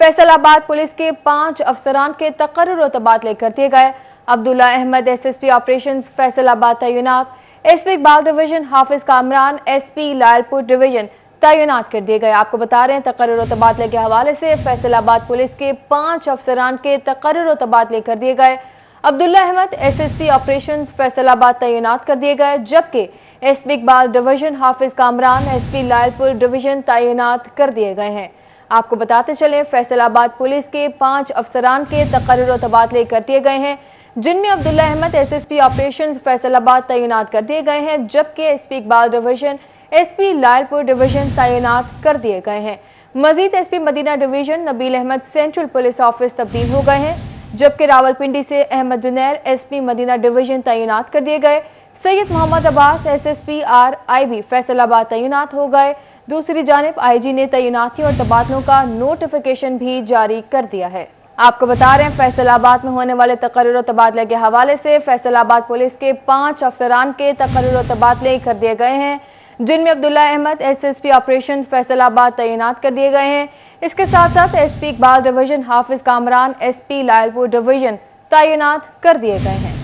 Faisalabad police के 5 अफसरान के तकर्रुर और तबादले कर दिए गए। अब्दुल्ला अहमद एसएसपी ऑपरेशंस फैसलाबाद तैनात, एसपी इकबाल डिवीजन हाफिज कामरान एसपी लायलपुर डिवीजन तैनात कर दिए गए। आपको बता रहे हैं तकर्रुर और तबादले के हवाले से फैसलाबाद पुलिस के 5 अफसरान के तकर्रुर और तबादले कर दिए गए। अब्दुल्ला अहमद एसएसपी ऑपरेशंस फैसलाबाद तैनात कर दिए गए, जबकि एसपी इकबाल डिवीजन हाफिज कामरान एसपी लायलपुर डिवीजन तैनात कर दिए गए हैं। आपको बताते चले फैसलाबाद पुलिस के 5 अफसरान के तकर्रुर और तबादले कर दिए गए हैं, जिनमें अब्दुल्ला अहमद एसएसपी ऑपरेशंस फैसलाबाद तैनात कर दिए गए हैं, जबकि SP Iqbal division SP Lyallpur division तैनात कर दिए गए हैं। Majeed SP Madina division Nabeel Ahmed central police office तब्दील हो गए हैं, जबकि रावलपिंडी से अहमद जुनैर एसपी मदीना डिवीजन तैनात कर दिए गए। सैयद मोहम्मद अब्बास एसएसपी RIB फैसलाबाद तैनात हो गए। दूसरी जानिब आईजी ने तैनातियों और तबादलों का नोटिफिकेशन भी जारी कर दिया है। आपको बता रहे हैं फैसलाबाद में होने वाले तकर्रुर और तबादले के हवाले से फैसलाबाद पुलिस के 5 अफसरान के तकर्रुर और तबादले कर दिए गए हैं, जिनमें अब्दुल्ला अहमद एसएसपी ऑपरेशन फैसलाबाद तैनात कर दिए गए हैं। इसके साथ साथ एसपी इकबाल डिवीजन हाफिज कामरान एसपी लायलपुर डिवीजन तैनात कर दिए गए हैं।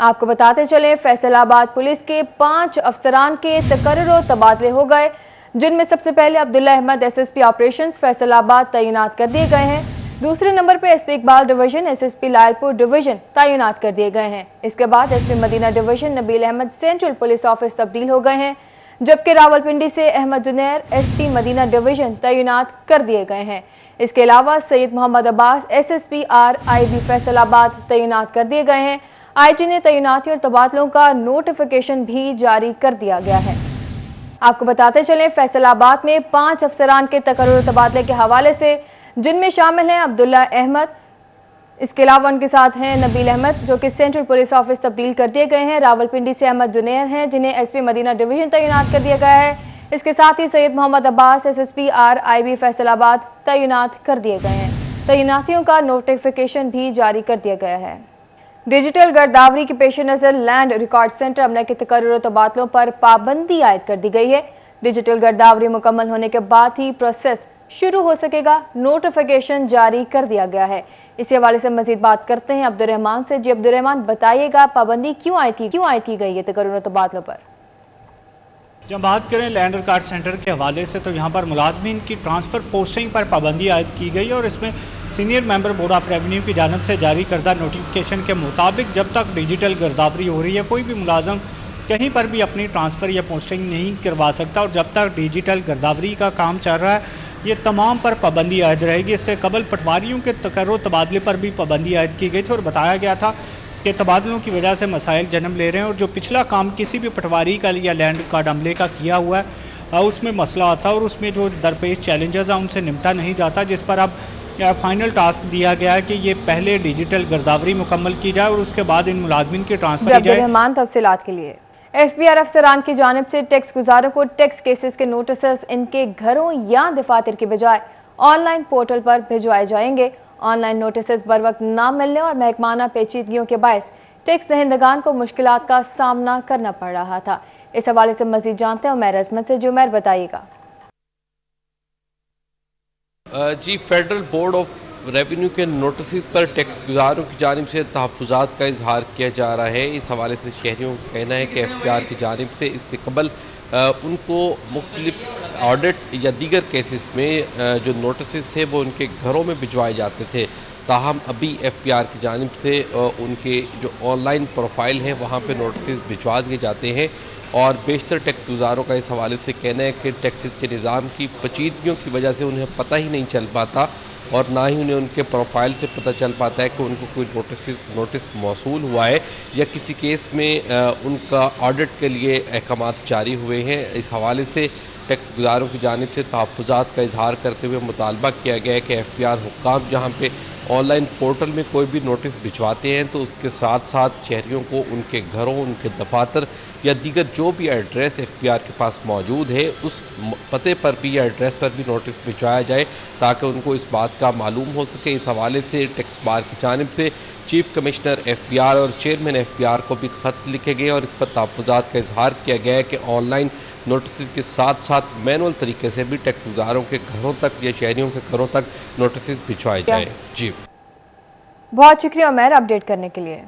आपको बताते चले फैसलाबाद पुलिस के 5 अफसरान के तकर्रुर और तबादले हो गए, जिनमें सबसे पहले अब्दुल्ला अहमद एसएसपी ऑपरेशंस फैसलाबाद तैनात कर दिए गए हैं। दूसरे नंबर पर SP Iqbal division SSP Lyallpur division तैनात कर दिए गए हैं। इसके बाद SP Madina division Nabeel Ahmed central police office तब्दील हो गए हैं, जबकि रावलपिंडी से अहमद जुनैर एसपी मदीना डिवीजन तैनात कर दिए गए हैं। इसके अलावा सैयद मोहम्मद अब्बास एसएसपी RIB फैसलाबाद तैनात कर दिए गए हैं। आईजी ने तैनाती और तबादलों का नोटिफिकेशन भी जारी कर दिया गया है। आपको बताते चलें फैसलाबाद में 5 अफसरान के तकर्रुर तबादले के हवाले से, जिनमें शामिल हैं अब्दुल्ला अहमद, इसके अलावा उनके साथ हैं नबील अहमद जो कि सेंट्रल पुलिस ऑफिस तब्दील कर दिए गए हैं। रावलपिंडी से अहमद जुनैर हैं जिन्हें एसपी मदीना डिवीजन तैनात कर दिया गया है। इसके साथ ही सैयद मोहम्मद अब्बास एसएसपी RIB फैसलाबाद तैनात कर दिए गए हैं। तैनातियों का नोटिफिकेशन भी जारी कर दिया गया है। डिजिटल गिरदावरी के पेश नजर लैंड रिकॉर्ड सेंटर अमले के तकर्रुर और तबादलों पर पाबंदी आयद कर दी गई है। डिजिटल गिरदावरी मुकम्मल होने के बाद ही प्रोसेस शुरू हो सकेगा, नोटिफिकेशन जारी कर दिया गया है। इसी हवाले से मजीद बात करते हैं अब्दुर्रहमान से। जी अब्दुर्रहमान, बताइएगा पाबंदी क्यों आयद की गई है तकर्रुर और तबादलों पर? जब बात करें लैंड रिकॉर्ड सेंटर के हवाले से तो यहाँ पर मुलाजमीन की ट्रांसफर पोस्टिंग पर पाबंदी आयद की गई और इसमें senior member board of revenue की जानिब से जारी करदा नोटिफिकेशन के मुताबिक जब तक डिजिटल गिरदावरी हो रही है कोई भी मुलाजम कहीं पर भी अपनी ट्रांसफर या पोस्टिंग नहीं करवा सकता, और जब तक डिजिटल गिरदावरी का काम चल रहा है ये तमाम पर पाबंदी आयद रहेगी। इससे कबल पटवारियों के तकर्रुर तबादले पर भी पाबंदी आयद की गई थी और बताया गया था कि तबादलों की वजह से मसाइल जन्म ले रहे हैं और जो पिछला काम किसी भी पटवारी का या लैंड रिकॉर्ड अमले का किया हुआ है उसमें मसला आता है और उसमें जो दरपेश चैलेंजेस हैं उनसे निपटा नहीं जाता, जिस पर अब फाइनल टास्क दिया गया है कि ये पहले डिजिटल गिरदावरी मुकम्मल की जाए और उसके बाद इन मुलाजमीन की ट्रांसफर की जाए। रहमान तफसीलात के लिए FBR अफसरान की जानिब से टैक्स गुजारों को टैक्स केसेस के नोटिस इनके घरों या दफातर के बजाय ऑनलाइन पोर्टल पर भिजवाए जाएंगे। ऑनलाइन नोटिस बर वक्त न मिलने और महकमाना पेचीदगियों के बायस टैक्स दहिंदगान को मुश्किलात का सामना करना पड़ रहा था। इस हवाले से मजीद जानते हैं उमैर अजमत से। जो उमैर, बताइएगा। जी, फेडरल बोर्ड ऑफ रेवेन्यू के नोटिस पर टैक्स गुजारों की जानिब से तहफ़्फ़ुज़ात का इजहार किया जा रहा है। इस हवाले से शहरियों का कहना है कि FBR की जानिब से इससे कबल उनको मुख्तलिफ ऑडिट या दीगर केसेस में जो नोटिस थे वो उनके घरों में भिजवाए जाते थे, ताहम अभी FBR की जानिब से उनके जो ऑनलाइन प्रोफाइल हैं वहाँ पर नोटिस भिजवा दिए जाते हैं। और बेशतर टैक्स गुजारों का इस हवाले से कहना है कि टैक्सेस के निज़ाम की पेचीदगियों की वजह से उन्हें पता ही नहीं चल पाता और ना ही उन्हें उनके प्रोफाइल से पता चल पाता है कि उनको कोई नोटिस मौसूल हुआ है या किसी केस में उनका ऑडिट के लिए अहकामात जारी हुए हैं। इस हवाले से टैक्स गुजारों की जानिब से तहफ़्फ़ुज़ात का इजहार करते हुए मुतालबा किया गया है कि FBR हुक्काम जहाँ पे ऑनलाइन पोर्टल में कोई भी नोटिस भिजवाते हैं तो उसके साथ साथ शहरियों को उनके घरों, उनके दफातर या दीगर जो भी एड्रेस FBR के पास मौजूद है उस पते पर भी या एड्रेस पर भी नोटिस भिजवाया जाए ताकि उनको इस बात का मालूम हो सके। इस हवाले से टैक्स बार की जानिब से चीफ कमिश्नर FBR और चेयरमैन FBR को भी खत लिखे गए और इस पर तहफ़्फ़ुज़ात का इजहार किया गया है कि ऑनलाइन نوٹسز کے ساتھ ساتھ مینول طریقے سے بھی ٹیکس گزاروں کے گھروں تک یا شہریوں کے گھروں تک نوٹسز بھجوائے جائیں. جی بہت شکریہ عمیر اپڈیٹ کرنے کے لیے.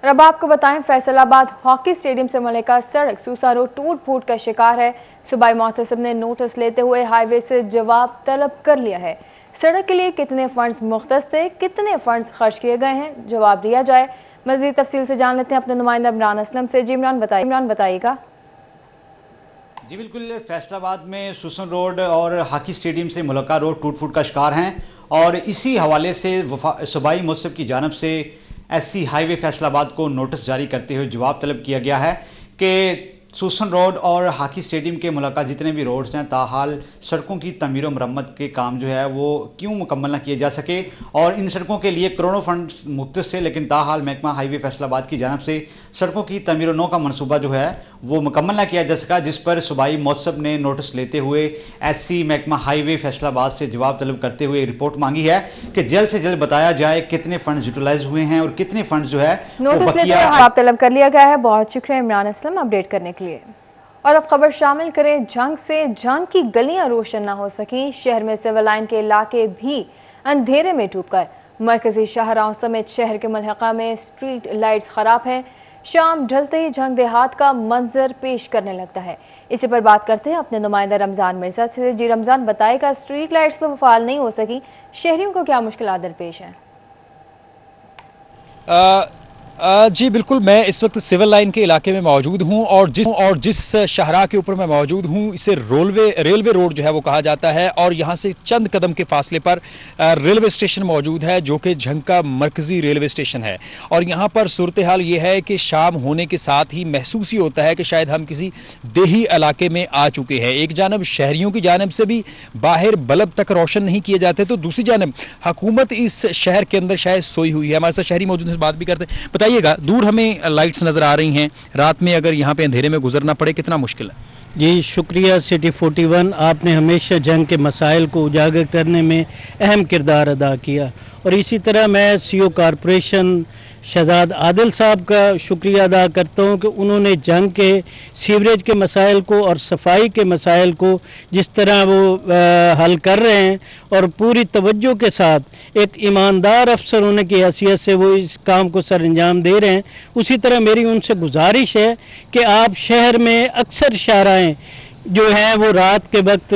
اور اب آپ کو بتائیں فیصل آباد ہاکی اسٹیڈیم سے ملکہ سڑک سوسا روڈ ٹوٹ پھوٹ کا شکار ہے. صوبائی محتسب نے نوٹس لیتے ہوئے ہائی وے سے جواب طلب کر لیا ہے. سڑک کے لیے کتنے فنڈز مختص تھے, کتنے فنڈز خرچ کیے گئے ہیں, جواب دیا جائے. مزید تفصیل سے جان لیتے ہیں اپنے نمائندہ عمران اسلم سے. جی عمران بتائیے گا. جی بالکل, فیصل آباد میں سوسن روڈ اور ہاکی اسٹیڈیم سے ملکہ روڈ ٹوٹ پھوٹ کا شکار ہیں, اور اسی حوالے سے صوبائی محتسب کی جانب سے ایس سی ہائی وے فیصل آباد کو نوٹس جاری کرتے ہوئے جواب طلب کیا گیا ہے کہ سوسن روڈ اور ہاکی اسٹیڈیم کے ملکہ جتنے بھی روڈز ہیں تاحال سڑکوں کی تعمیر و مرمت کے کام جو ہے وہ کیوں مکمل نہ کیے جا سکے, اور ان سڑکوں کے لیے کروڑوں فنڈ مختص سے, لیکن تاحال محکمہ ہائی وے فیصل آباد کی جانب سے سڑکوں کی تعمیر و نو کا منصوبہ جو ہے وہ مکمل نہ کیا جا سکا, جس پر صوبائی محتسب نے نوٹس لیتے ہوئے ایس سی محکمہ ہائی وے فیصل آباد سے جواب طلب کرتے ہوئے رپورٹ مانگی ہے کہ جلد سے جلد بتایا جائے کتنے فنڈز یوٹیلائز ہوئے ہیں اور کتنے فنڈز جو ہے نوٹس لیتے ہوئے جواب طلب کر لیا گیا ہے. بہت شکریہ عمران اسلم اپڈیٹ کرنے کے لیے. اور اب خبر شامل کریں جنگ سے. جنگ کی گلیاں روشن نہ ہو سکیں, شہر میں سول لائن کے علاقے بھی اندھیرے میں ڈوب گئے. مرکزی شاہراہوں سمیت شہر کے ملحقہ میں اسٹریٹ لائٹس خراب ہیں. شام ڈھلتے ہی جنگ دیہات کا منظر پیش کرنے لگتا ہے. اسی پر بات کرتے ہیں اپنے نمائندہ رمضان مرزا سے. جی رمضان بتائے گا, اسٹریٹ لائٹس تو فعال نہیں ہو سکی, شہریوں کو کیا مشکلات درپیش ہیں؟ جی بالکل, میں اس وقت سول لائن کے علاقے میں موجود ہوں, اور جس شاہراہ کے اوپر میں موجود ہوں اسے ریلوے روڈ جو ہے وہ کہا جاتا ہے, اور یہاں سے چند قدم کے فاصلے پر ریلوے اسٹیشن موجود ہے جو کہ جھنگ کا مرکزی ریلوے اسٹیشن ہے. اور یہاں پر صورتحال یہ ہے کہ شام ہونے کے ساتھ ہی محسوس ہی ہوتا ہے کہ شاید ہم کسی دیہی علاقے میں آ چکے ہیں. ایک جانب شہریوں کی جانب سے بھی باہر بلب تک روشن نہیں کیے جاتے, تو دوسری جانب حکومت اس شہر کے اندر شاید سوئی ہوئی ہے. ہمارے ساتھ شہری موجود ہیں, بات بھی کرتے ہیں. بتائیے گا, دور ہمیں لائٹس نظر آ رہی ہیں, رات میں اگر یہاں پہ اندھیرے میں گزرنا پڑے کتنا مشکل ہے؟ جی شکریہ سٹی 41, آپ نے ہمیشہ جنگ کے مسائل کو اجاگر کرنے میں اہم کردار ادا کیا, اور اسی طرح میں سی او کارپوریشن شہزاد عادل صاحب کا شکریہ ادا کرتا ہوں کہ انہوں نے جنگ کے سیوریج کے مسائل کو اور صفائی کے مسائل کو جس طرح وہ حل کر رہے ہیں, اور پوری توجہ کے ساتھ ایک ایماندار افسر ہونے کی حیثیت سے وہ اس کام کو سر انجام دے رہے ہیں. اسی طرح میری ان سے گزارش ہے کہ آپ شہر میں اکثر شاہراہیں جو ہیں وہ رات کے وقت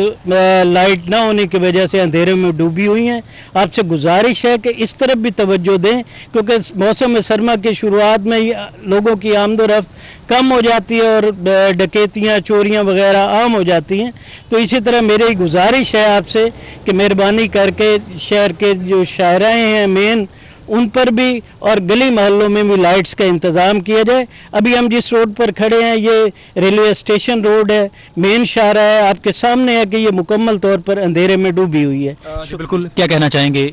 لائٹ نہ ہونے کی وجہ سے اندھیرے میں ڈوبی ہوئی ہیں. آپ سے گزارش ہے کہ اس طرف بھی توجہ دیں, کیونکہ موسم سرما کی شروعات میں لوگوں کی آمد و رفت کم ہو جاتی ہے اور ڈکیتیاں چوریاں وغیرہ عام ہو جاتی ہیں. تو اسی طرح میری گزارش ہے آپ سے کہ مہربانی کر کے شہر کے جو شاہراہیں ہیں مین, ان پر بھی اور گلی محلوں میں بھی لائٹس کا انتظام کیا جائے. ابھی ہم جس روڈ پر کھڑے ہیں یہ ریلوے اسٹیشن روڈ ہے, مین شاہراہ ہے, آپ کے سامنے ہے کہ یہ مکمل طور پر اندھیرے میں ڈوبی ہوئی ہے. جی بالکل, کیا کہنا چاہیں گے؟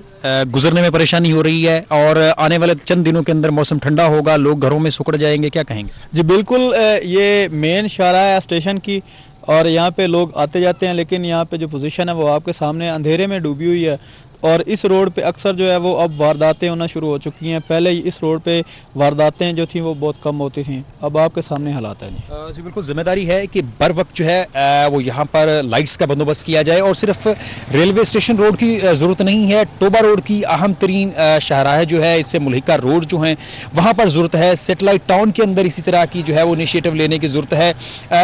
گزرنے میں پریشانی ہو رہی ہے, اور آنے والے چند دنوں کے اندر موسم ٹھنڈا ہوگا, لوگ گھروں میں سکڑ جائیں گے, کیا کہیں گے؟ جی بالکل, یہ مین شاہراہ ہے اسٹیشن کی, اور یہاں پہ لوگ آتے جاتے ہیں, لیکن یہاں پہ جو پوزیشن ہے وہ آپ کے سامنے اندھیرے میں ڈوبی ہوئی ہے, اور اس روڈ پہ اکثر جو ہے وہ اب وارداتیں ہونا شروع ہو چکی ہیں. پہلے اس روڈ پہ وارداتیں جو تھیں وہ بہت کم ہوتی تھیں, اب آپ کے سامنے حالات ہیں. جی بالکل, ذمہ داری ہے کہ بر وقت جو ہے وہ یہاں پر لائٹس کا بندوبست کیا جائے, اور صرف ریلوے اسٹیشن روڈ کی ضرورت نہیں ہے, ٹوبا روڈ کی اہم ترین شاہراہ جو ہے اس سے ملحقہ روڈ جو ہیں وہاں پر ضرورت ہے. سیٹلائٹ ٹاؤن کے اندر اسی طرح کی جو ہے وہ انیشیٹو لینے کی ضرورت ہے.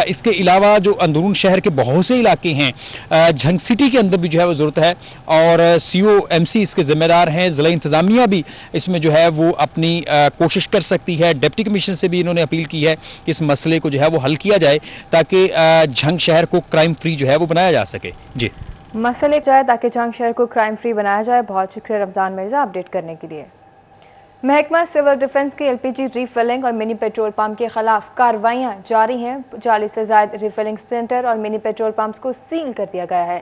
اس کے علاوہ جو اندرون شہر کے بہت سے علاقے ہیں, جھنگ سٹی کے اندر بھی جو ہے وہ ضرورت ہے, اور سی او ایم سی اس کے ذمہ دار ہیں. ضلع انتظامیہ بھی اس میں جو ہے وہ اپنی کوشش کر سکتی ہے. ڈپٹی کمشنر سے بھی انہوں نے اپیل کی ہے کہ اس مسئلے کو جو ہے وہ حل کیا جائے تاکہ جھنگ شہر کو کرائم فری جو ہے وہ بنایا جا سکے. جی مسئلے جائے تاکہ جھنگ شہر کو کرائم فری بنایا جائے. بہت شکریہ رمضان مرزا اپڈیٹ کرنے کے لیے. محکمہ سول ڈیفنس کی ایل پی جی ری فلنگ اور منی پیٹرول پمپ کے خلاف کارروائیاں جاری ہیں. 40 سے زائد ری فلنگ سینٹر اور منی پیٹرول پمپس کو سیل کر دیا گیا ہے.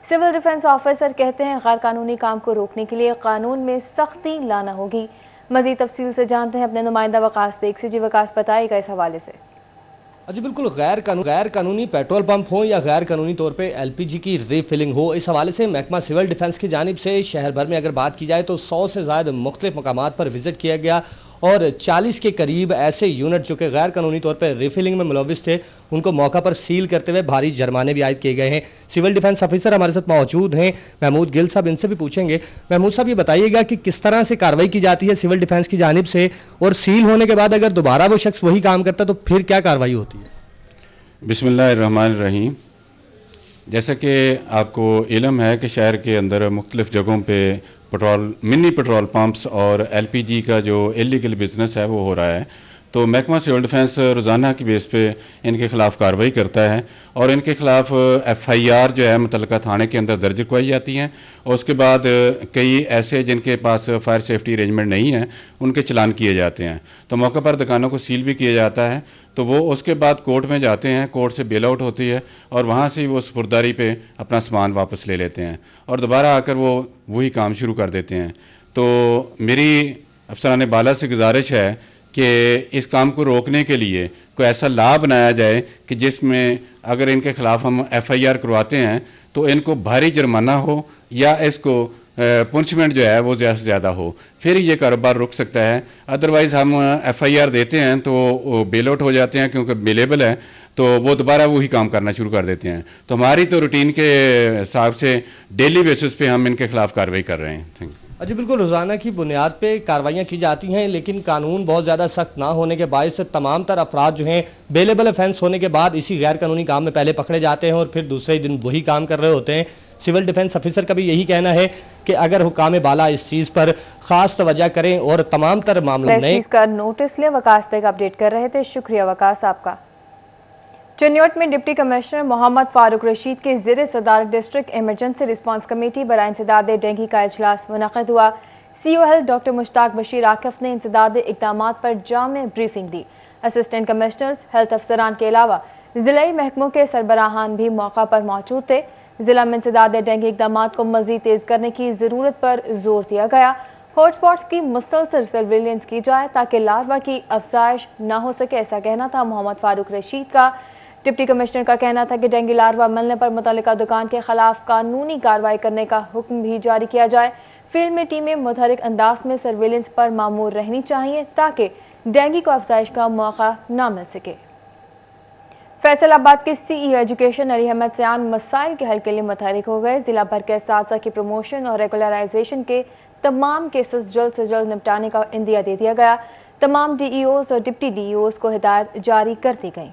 سول ڈیفنس آفیسر کہتے ہیں غیر قانونی کام کو روکنے کے لیے قانون میں سختی لانا ہوگی. مزید تفصیل سے جانتے ہیں اپنے نمائندہ وقاص دیکھ سے. جی وقاص بتائے گا اس حوالے سے. جی بالکل, غیر قانونی پیٹرول پمپ ہوں یا غیر قانونی طور پہ ایل پی جی کی ری فلنگ ہو, اس حوالے سے محکمہ سول ڈیفنس کی جانب سے شہر بھر میں اگر بات کی جائے تو 100 سے زائد مختلف مقامات پر وزٹ کیا گیا, اور 40 کے قریب ایسے یونٹ جو کہ غیر قانونی طور پر ریفلنگ میں ملوث تھے ان کو موقع پر سیل کرتے ہوئے بھاری جرمانے بھی عائد کیے گئے ہیں۔ سول ڈیفنس آفیسر ہمارے ساتھ موجود ہیں محمود گل صاحب، ان سے بھی پوچھیں گے۔ محمود صاحب، یہ بتائیے گا کہ کس طرح سے کارروائی کی جاتی ہے سول ڈیفنس کی جانب سے، اور سیل ہونے کے بعد اگر دوبارہ وہ شخص وہی کام کرتا تو پھر کیا کارروائی ہوتی ہے؟ بسم اللہ الرحمن الرحیم۔ جیسا کہ آپ کو علم ہے کہ شہر کے اندر مختلف جگہوں پہ منی پیٹرول پمپس اور ایل پی جی کا جو ایلیگل بزنس ہے وہ ہو رہا ہے، تو محکمہ سول ڈیفنس روزانہ کی بیس پہ ان کے خلاف کارروائی کرتا ہے اور ان کے خلاف ایف آئی آر جو ہے متعلقہ تھانے کے اندر درج کروائی جاتی ہیں، اور اس کے بعد کئی ایسے جن کے پاس فائر سیفٹی ارینجمنٹ نہیں ہے ان کے چلان کیے جاتے ہیں، تو موقع پر دکانوں کو سیل بھی کیا جاتا ہے، تو وہ اس کے بعد کورٹ میں جاتے ہیں، کورٹ سے بیل آؤٹ ہوتی ہے اور وہاں سے وہ سپرداری پہ اپنا سامان واپس لے لیتے ہیں اور دوبارہ آ کر وہ وہی کام شروع کر دیتے ہیں۔ تو میری افسران بالا سے گزارش ہے کہ اس کام کو روکنے کے لیے کوئی ایسا لا بنایا جائے کہ جس میں اگر ان کے خلاف ہم ایف آئی آر کرواتے ہیں تو ان کو بھاری جرمانہ ہو یا اس کو پنشمنٹ جو ہے وہ زیادہ سے زیادہ ہو، پھر یہ کاروبار رک سکتا ہے۔ ادروائز ہم ایف آئی آر دیتے ہیں تو وہ بیل آؤٹ ہو جاتے ہیں کیونکہ بیلیبل ہے، تو وہ دوبارہ وہی کام کرنا شروع کر دیتے ہیں۔ تو ہماری تو روٹین کے حساب سے ڈیلی بیسس پہ ہم ان کے خلاف کارروائی کر رہے ہیں۔ Thank you. جی بالکل، روزانہ کی بنیاد پہ کاروائیاں کی جاتی ہیں، لیکن قانون بہت زیادہ سخت نہ ہونے کے باعث تمام تر افراد جو ہیں بیلیبل افینس ہونے کے بعد اسی غیر قانونی کام میں پہلے پکڑے جاتے ہیں اور پھر دوسرے دن وہی کام کر رہے ہوتے ہیں۔ سول ڈیفنس آفیسر کا بھی یہی کہنا ہے کہ اگر حکام بالا اس چیز پر خاص توجہ کریں اور تمام تر معاملوں اس چیز کا نوٹس لیں۔ وکاس بیگ اپڈیٹ کر رہے تھے، شکریہ وکاس آپ کا۔ چنیوٹ میں ڈپٹی کمشنر محمد فاروق رشید کے زیر صدارت ڈسٹرکٹ ایمرجنسی رسپانس کمیٹی برائے انسداد ڈینگی کا اجلاس منعقد ہوا۔ سی او ہیلتھ ڈاکٹر مشتاق بشیر عاکف نے انسداد اقدامات پر جامع بریفنگ دی۔ اسسٹنٹ کمشنرز، ہیلتھ افسران کے علاوہ ضلعی محکموں کے سربراہان بھی موقع پر موجود تھے۔ ضلع میں انسداد ڈینگی اقدامات کو مزید تیز کرنے کی ضرورت پر زور دیا گیا۔ ہاٹ اسپاٹس کی مسلسل سرویلنس کی جائے تاکہ لاروا کی افزائش نہ ہو سکے، ایسا کہنا تھا محمد فاروق رشید کا۔ ڈپٹی کمشنر کا کہنا تھا کہ ڈینگی لاروا ملنے پر متعلقہ دکان کے خلاف قانونی کارروائی کرنے کا حکم بھی جاری کیا جائے۔ فیلڈ میں ٹیمیں متحرک انداز میں سرویلنس پر مامور رہنی چاہیے تاکہ ڈینگی کو افزائش کا موقع نہ مل سکے۔ فیصل آباد کے سی ای او ایجوکیشن علی احمد سیان مسائل کے حل کے لیے متحرک ہو گئے۔ ضلع بھر کے اساتذہ کی پروموشن اور ریگولرائزیشن کے تمام کیسز جلد سے جلد نپٹانے کا عندیہ دے دیا گیا۔ تمام ڈی ای اوز اور ڈپٹی ڈی ای اوز کو ہدایت جاری کر دی گئی۔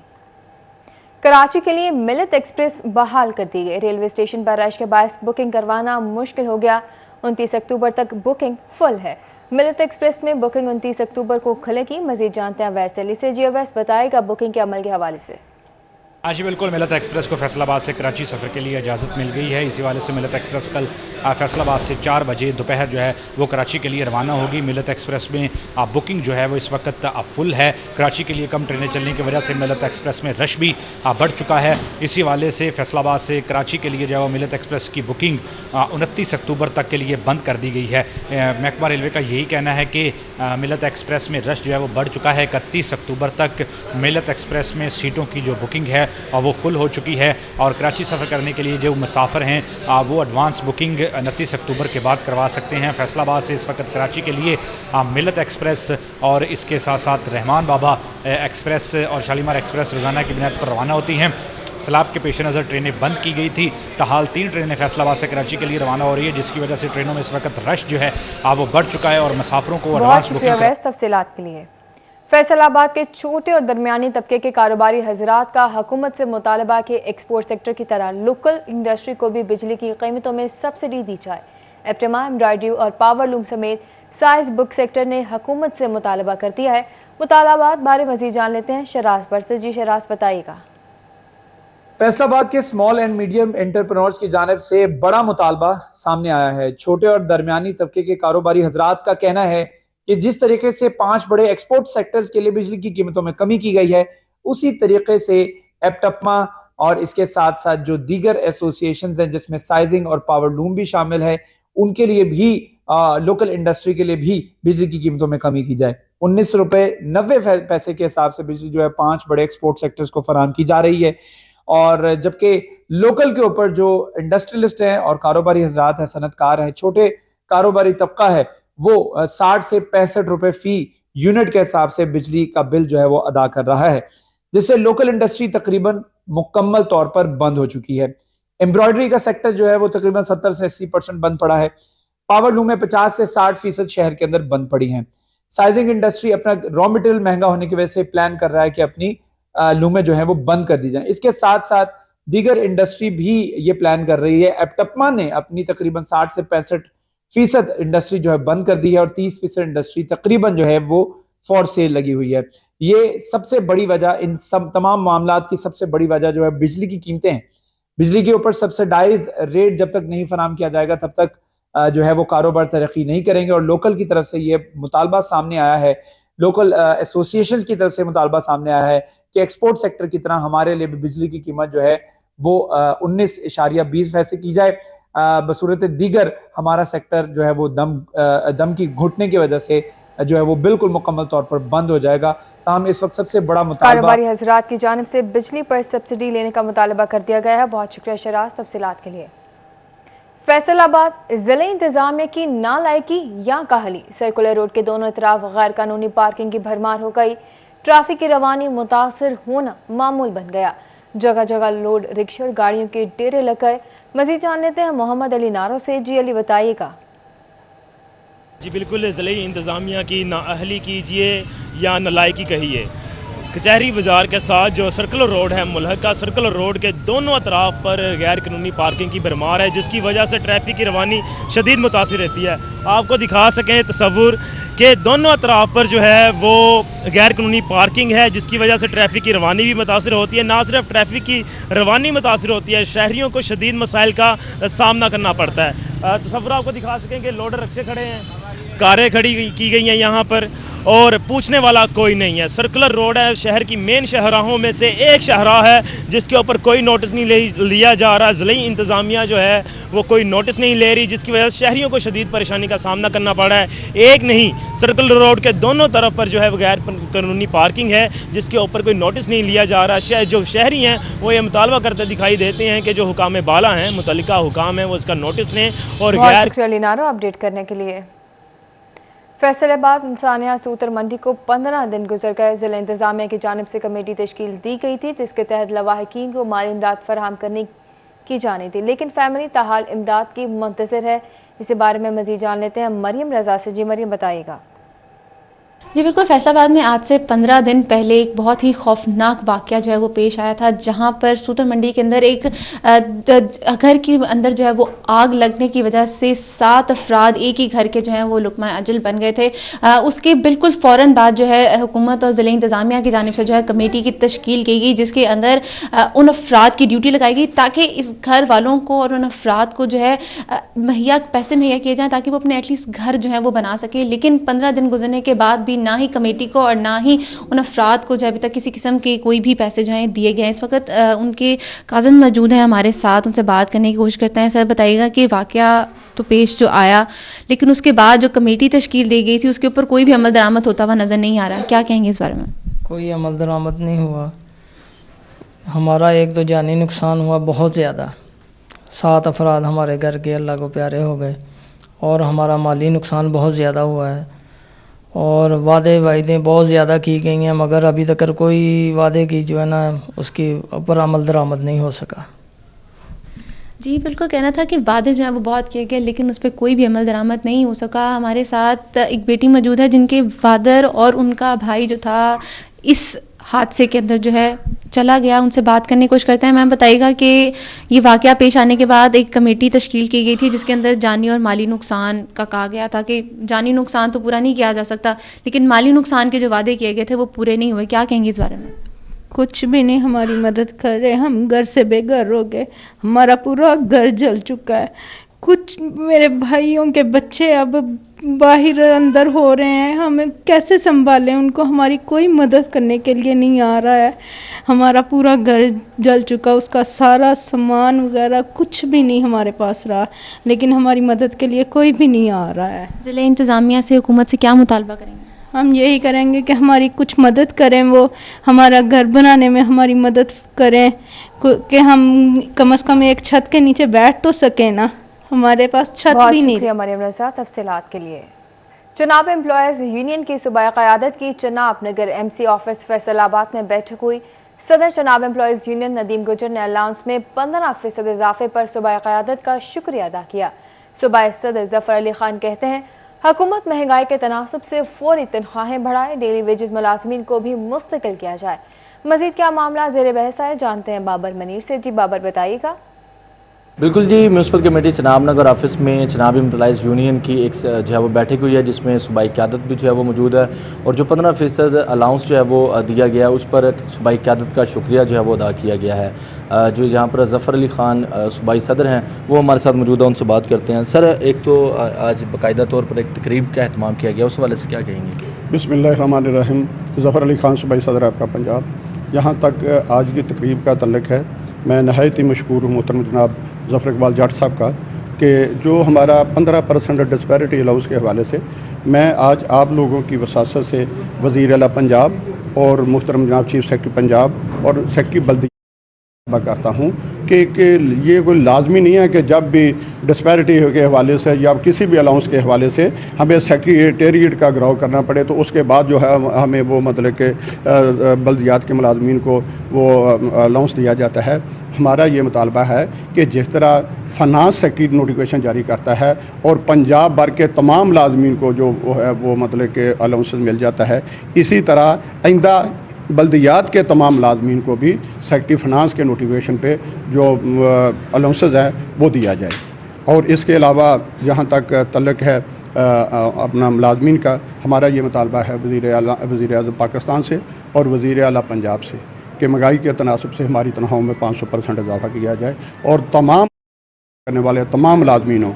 کراچی کے لیے ملت ایکسپریس بحال کر دی گئی۔ ریلوے اسٹیشن پر رش کے باعث بکنگ کروانا مشکل ہو گیا۔ 29 اکتوبر تک بکنگ فل ہے۔ ملت ایکسپریس میں بکنگ 29 اکتوبر کو کھلے گی۔ مزید جانتے ہیں ویس علی سے۔ جی ویس بتائے گا بکنگ کے عمل کے حوالے سے۔ جی بالکل، ملت ایکسپریس کو فیصل آباد سے کراچی سفر کے لیے اجازت مل گئی ہے۔ اسی والے سے ملت ایکسپریس کل فیصل آباد سے 4 بجے دوپہر جو ہے وہ کراچی کے لیے روانہ ہوگی۔ ملت ایکسپریس میں بکنگ جو ہے وہ اس وقت فل ہے۔ کراچی کے لیے کم ٹرینیں چلنے کی وجہ سے ملت ایکسپریس میں رش بھی بڑھ چکا ہے۔ اسی والے سے فیصل آباد سے کراچی کے لیے جو ہے وہ ملت ایکسپریس کی بکنگ 29 اکتوبر تک کے لیے بند کر دی گئی ہے۔ محکمہ ریلوے کا یہی کہنا ہے کہ ملت ایکسپریس میں رش جو ہے وہ بڑھ چکا ہے۔ 31 اکتوبر تک ملت ایکسپریس میں سیٹوں کی جو بکنگ ہے وہ فل ہو چکی ہے اور کراچی سفر کرنے کے لیے جو مسافر ہیں وہ ایڈوانس بکنگ 29 اکتوبر کے بعد کروا سکتے ہیں۔ فیصل آباد سے اس وقت کراچی کے لیے ملت ایکسپریس اور اس کے ساتھ ساتھ رحمان بابا ایکسپریس اور شالیمار ایکسپریس روزانہ کی بنیاد پر روانہ ہوتی ہیں۔ سیلاب کے پیش نظر ٹرینیں بند کی گئی تھی، تاحال 3 ٹرینیں فیصل آباد سے کراچی کے لیے روانہ ہو رہی ہے، جس کی وجہ سے ٹرینوں میں اس وقت رش جو ہے وہ بڑھ چکا ہے اور مسافروں کو ایڈوانس بکنگ تفصیلات کے لیے فیصل آباد کے چھوٹے اور درمیانی طبقے کے کاروباری حضرات کا حکومت سے مطالبہ کہ ایکسپورٹ سیکٹر کی طرح لوکل انڈسٹری کو بھی بجلی کی قیمتوں میں سبسڈی دی جائے۔ ایپٹما، ایمبرائڈری اور پاور لوم سمیت سائز بک سیکٹر نے حکومت سے مطالبہ کر دیا ہے۔ مطالبات بارے مزید جان لیتے ہیں شراز پر سے۔ جی شراز بتائیے گا۔ فیصل آباد کے اسمال اینڈ میڈیم انٹرپرینورز کی جانب سے بڑا مطالبہ سامنے آیا ہے۔ چھوٹے اور درمیانی طبقے کے کاروباری حضرات کا کہنا ہے کہ جس طریقے سے 5 بڑے ایکسپورٹ سیکٹرز کے لیے بجلی کی قیمتوں میں کمی کی گئی ہے، اسی طریقے سے ایپٹما اور اس کے ساتھ ساتھ جو دیگر ایسوسی ایشنز ہیں جس میں سائزنگ اور پاور لوم بھی شامل ہے، ان کے لیے بھی لوکل انڈسٹری کے لیے بھی بجلی کی قیمتوں میں کمی کی جائے۔ 19 روپے 90 پیسے کے حساب سے بجلی جو ہے 5 بڑے ایکسپورٹ سیکٹرز کو فراہم کی جا رہی ہے، اور جبکہ لوکل کے اوپر جو انڈسٹریلسٹ ہیں اور کاروباری حضرات ہیں، صنعت کار ہیں، چھوٹے کاروباری طبقہ ہے، وہ 60 سے 65 روپے فی यूनिट के हिसाब से बिजली का बिल जो है वो अदा कर रहा है, जिससे लोकल इंडस्ट्री तकरीबन मुकम्मल तौर पर बंद हो चुकी है। एम्ब्रॉयडरी का सेक्टर जो है वो तकरीबन 70 से 80% बंद पड़ा है। पावर लूमें 50 से 60% शहर के अंदर बंद पड़ी हैं। साइजिंग इंडस्ट्री अपना रॉ मटेरियल महंगा होने की वजह से प्लान कर रहा है कि अपनी लूमें जो है वो बंद कर दी जाएं। इसके साथ साथ दीगर इंडस्ट्री भी ये प्लान कर रही है। एप्टपमा ने अपनी तकरीबन 60 से 65% इंडस्ट्री जो है बंद कर दी है और 30% इंडस्ट्री तकरीबन जो है वो फॉर सेल लगी हुई है। ये सबसे बड़ी वजह, इन सब तमाम मामलात की सबसे बड़ी वजह जो है बिजली की कीमतें हैं। बिजली के ऊपर सब्सिडाइज रेट जब तक नहीं फराम किया जाएगा तब तक जो है वो कारोबार तरक्की नहीं करेंगे। और लोकल की तरफ से ये मुतालबा सामने आया है, लोकल एसोसिएशन की तरफ से मुतालबा सामने आया है कि एक्सपोर्ट सेक्टर की तरह हमारे लिए भी बिजली की कीमत जो है वो 19.20 की जाए। बसूरत दीगर हमारा सेक्टर जो है वो दम की घुटने की वजह से जो है वो बिल्कुल मुकम्मल तौर पर बंद हो जाएगा। ताहम इस वक्त सबसे बड़ा मुतालबा कारोबारी हजरात की जानिब से बिजली पर सब्सिडी लेने का मुतालबा कर दिया गया है। बहुत शुक्रिया शराज तफसीलात के लिए। फैसलाबाद जिले इंतजामिया की नालायकी या काहली, सर्कुलर रोड के दोनों तरफ गैर कानूनी पार्किंग की भरमार हो गई। ट्रैफिक की रवानी मुतासर होना मामूल बन गया। जगह जगह लोड रिक्शा और गाड़ियों के डेरे लग गए। मजीद जान लेते हैं मोहम्मद अली नारो से। जी अली बताइएगा। जी बिल्कुल, ज़िले इंतज़ामिया की नाअहली कीजिए या नालायकी कहिए, कचहरी बाजार के साथ जो सर्कुलर रोड है, मुल्हका सर्कुलर रोड के दोनों अतराफ पर गैर कानूनी पार्किंग की भरमार है, जिसकी वजह से ट्रैफिक की रवानी शदीद मुतासिर रहती है। आपको दिखा सकें तस्वुर के दोनों अतराफ पर जो है वो गैर कानूनी पार्किंग है, जिसकी वजह से ट्रैफिक की रवानी भी मुतासिर होती है। ना सिर्फ ट्रैफिक की रवानी मुतासिर होती है, शहरियों को शदीद मसाइल का सामना करना पड़ता है। तस्वुर आपको दिखा सकेंगे, लोडर रिक्शे खड़े हैं, कारें खड़ी की गई हैं यहाँ पर और पूछने वाला कोई नहीं है। सर्कुलर रोड है, शहर की मेन शाहराहों में से एक शाहराह है जिसके ऊपर कोई नोटिस नहीं लिया जा रहा। ज़िले इंतज़ामिया जो है वो कोई नोटिस नहीं ले रही, जिसकी वजह से शहरियों को शदीद परेशानी का सामना करना पड़ रहा है। एक नहीं, सर्कुलर रोड के दोनों तरफ पर जो है गैर कानूनी पार्किंग है, जिसके ऊपर कोई नोटिस नहीं लिया जा रहा। जो शहरी हैं वो ये मुतालबा करते दिखाई देते हैं कि जो हुकाम बाला हैं, मुतल्लिका हुकाम है, वो इसका नोटिस लें। और गैर अपडेट करने के लिए फैसलाबाद इंसानिया सूतर मंडी को 15 दिन गुजर गए। जिला इंतजामिया की जानिब से कमेटी तश्कील दी गई थी, जिसके तहत लवाहिकीन को माली इमदाद फराहम करने की जानी थी, लेकिन फैमिली ताहाल इमदाद की मुंतज़िर है। इसी बारे में मजीद जान लेते हैं मरियम रजा से। जी मरियम बताइएगा। जी बिल्कुल, फैसलाबाद में आज से 15 दिन पहले एक बहुत ही खौफनाक वाकया जो है वो पेश आया था, जहां पर सूतर मंडी के अंदर एक घर के अंदर जो है वो आग लगने की वजह से 7 अफराद एक ही घर के जो है वो लुकमा अजल बन गए थे। उसके बिल्कुल फौरन बाद जो है हुकूमत और ज़िले इंतजामिया की जानिब से जो है कमेटी की तश्कील की गई, जिसके अंदर उन अफराद की ड्यूटी लगाई गई ताकि इस घर वालों को और उन अफराद को जो है पैसे मुहैया किए जाएँ ताकि वो अपने एटलीस्ट घर जो है वो बना सके। लेकिन 15 दिन गुजरने के बाद भी ना ही कमेटी को और ना ही उन अफराद को जो अभी तक किसी किस्म के कोई भी पैसे जो हैं दिए गए हैं। इस वक्त उनके काज़न मौजूद हैं हमारे साथ, उनसे बात करने की कोशिश करते हैं। सर बताइएगा कि वाकया तो पेश जो आया, लेकिन उसके बाद जो कमेटी तश्कील दी गई थी उसके ऊपर कोई भी अमल दरामद होता हुआ नजर नहीं आ रहा, क्या कहेंगे इस बारे में? कोई अमल दरामद नहीं हुआ। हमारा एक तो जानी नुकसान हुआ बहुत ज़्यादा, 7 अफराद हमारे घर के अल्लाह को प्यारे हो गए और हमारा माली नुकसान बहुत ज़्यादा हुआ है और वादे बहुत ज़्यादा की गई हैं, मगर अभी तक कोई वादे की जो है ना उसके ऊपर अमल दरामद नहीं हो सका। जी बिल्कुल, कहना था कि वादे जो है वो बहुत किए गए लेकिन उस पर कोई भी अमल दरामद नहीं हो सका। हमारे साथ एक बेटी मौजूद है जिनके फादर और उनका भाई जो था इस हादसे के अंदर जो है चला गया, उनसे बात करने की कोशिश करते हैं। मैम बताइएगा कि ये वाकया पेश आने के बाद एक कमेटी तश्कील की गई थी जिसके अंदर जानी और माली नुकसान का कहा गया था कि जानी नुकसान तो पूरा नहीं किया जा सकता, लेकिन माली नुकसान के जो वादे किए गए थे वो पूरे नहीं हुए, क्या कहेंगे इस बारे में? कुछ भी नहीं हमारी मदद कर रहे, हम घर से बेघर हो गए, हमारा पूरा घर जल चुका है। कुछ मेरे भाइयों के बच्चे अब बाहर अंदर हो रहे हैं, हमें कैसे संभालें उनको, हमारी कोई मदद करने के लिए नहीं आ रहा है। हमारा पूरा घर जल चुका, उसका सारा सामान वगैरह कुछ भी नहीं हमारे पास रहा, लेकिन हमारी मदद के लिए कोई भी नहीं आ रहा है। ज़िले इंतज़ामिया से हुकूमत से क्या मुतालबा करेंगे? हम यही करेंगे कि हमारी कुछ मदद करें, वो हमारा घर बनाने में हमारी मदद करें कि हम कम से कम एक छत के नीचे बैठ तो सकें ना, हमारे पास छत भी नहीं। मरियम रज़ा तफसीलात के लिए। चुनाव एम्प्लॉयज यूनियन की सूबाई क़यादत की चनाब नगर MC ऑफिस फैसलाबाद में बैठक हुई। सदर चनाब एम्प्लॉयज यूनियन नदीम गुजर ने अलाउंस में 15% इजाफे पर सूबाई क़यादत का शुक्रिया अदा किया। सूबाई सदर जफर अली खान कहते हैं, हुकूमत महंगाई के तनासब से फौरी तनख्वाहें बढ़ाए, डेली वेजेस मुलाजमीन को भी मुस्तकिल किया जाए। मजीद क्या मामला ज़ेर बहस है, जानते हैं बाबर मनीर से। जी बाबर, बताइएगा। बिल्कुल जी, म्यूनसिपल कमेटी चनाब नगर ऑफिस में चनाब एम्प्लॉयज़ यूनियन की एक जो है वो बैठक हुई है, जिसमें सूबाई क़यादत भी जो है वो मौजूद है और जो 15% अलाउंस जो है वो दिया गया है उस पर सूबाई क़यादत का शुक्रिया जो है वो अदा किया गया है। जो यहाँ पर जफ़र अली खान सूबाई सदर हैं वो हमारे साथ मौजूद है, उनसे बात करते हैं। सर, एक तो आज बाकायदा तौर पर एक तकरीब का एहतमाम किया गया, उस हवाले से क्या कहेंगे? बिस्मिल्लाहिर्रहमानिर्रहीम। जफ़र अली खान सूबाई सदर आपका पंजाब। जहाँ तक आज की तकरीब का तल्लुक़ है, मैं नहायत ही मशकूर हूँ मोहतरम जनाब ज़फ़र इकबाल जाट साहब का कि जो हमारा 15% डिस्पैरिटी अलाउंस के हवाले से मैं आज आप लोगों की वसासत से वज़ीर आला पंजाब और मोहतरम जनाब चीफ सेक्रेटरी पंजाब और सेक्रेटरी बल्दिया करता हूँ कि ये कोई लाजमी नहीं है कि जब भी डिस्पैरिटी के हवाले से या किसी भी अलाउंस के हवाले से हमें सेक्रेटेरिएट का ग्रह करना पड़े तो उसके बाद जो है हमें वो मतलब कि बल्दियात के मुलाजमीन को वो अलाउंस दिया जाता है। हमारा ये मुतालबा है कि जिस तरह फाइनेंस सेक्रेटरी नोटिफिकेशन जारी करता है और पंजाब भर के तमाम मुलाजमीन को जो है वो मतलब कि अलाउंस मिल जाता है, इसी तरह आइंदा बल्दियात के तमाम मुलाजमीन को भी सेक्रेटरी फाइनेंस के नोटिफिकेशन पे जो अलाउंसेज है वो दिया जाए। और इसके अलावा जहाँ तक तल्लुक़ है अपना मुलाजमीन का, हमारा ये मुतालबा है वज़ीर आज़म पाकिस्तान से और वज़ीर आला पंजाब से कि महंगाई के तनासब से हमारी तनख्वाहों में 500% इजाफा किया जाए और तमाम करने वाले तमाम मुलाजमीनों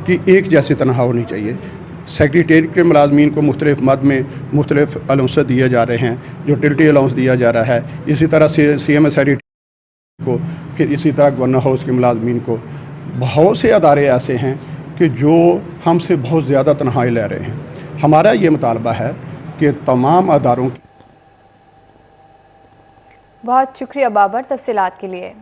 की एक जैसी तनख्वाह होनी चाहिए। सेक्रेटेरिएट के मुलाजमीन को मुख्तलिफ मद में मुख्तलिफ अलाउंस दिए जा रहे हैं, जो टिल्टी अलाउंस दिया जा रहा है, इसी तरह से CMSRE को, फिर इसी तरह गवर्नर हाउस के मुलाजमीन को। बहुत से अदारे ऐसे हैं कि जो हमसे बहुत ज़्यादा तनख्वाहें ले रहे हैं। हमारा ये मुतालबा है कि तमाम अदारों की। बहुत शुक्रिया बाबर तफसीलात के लिए।